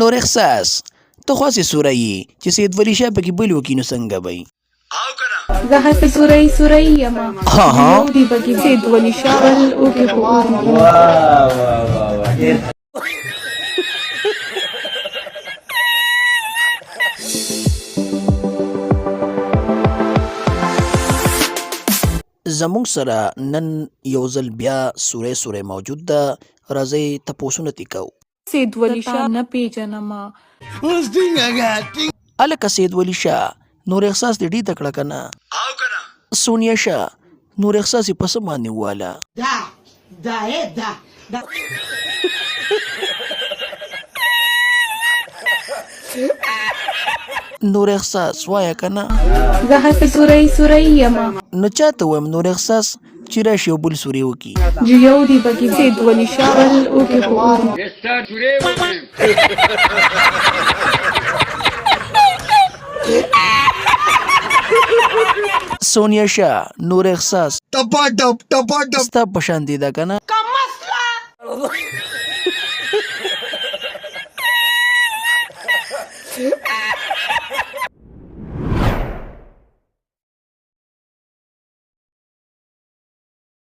نور احساس ته خو هسې سوری یې چې سید ولی شاه پکې بل وکړي نو څنګه به وي؟ زه هسې سوری یمه یو دی پکې سید ولی شاه بل وکړي خو اور دي. زموږ سره نن یو ځل بیا سوری موجود ده. راځئ تپوسونه ترې کوو. سید ولی شاه نه پیژنمه. هلکه سید ولی شاه نور احساس دې ډېر تکړه که نه؟ سونیا شاه نور احساس یې په څه باندې وواله؟ نور احساس وایه که نه؟ زه هسې سوری یمه نو چاته وایم نور احساس چې راشي یو بل سوري وکړي؟ یو دی پکې سید ولی شاه بل وکړي خو اور دي. سونیا شاه نور احساس ستا په شان دي ده که نه؟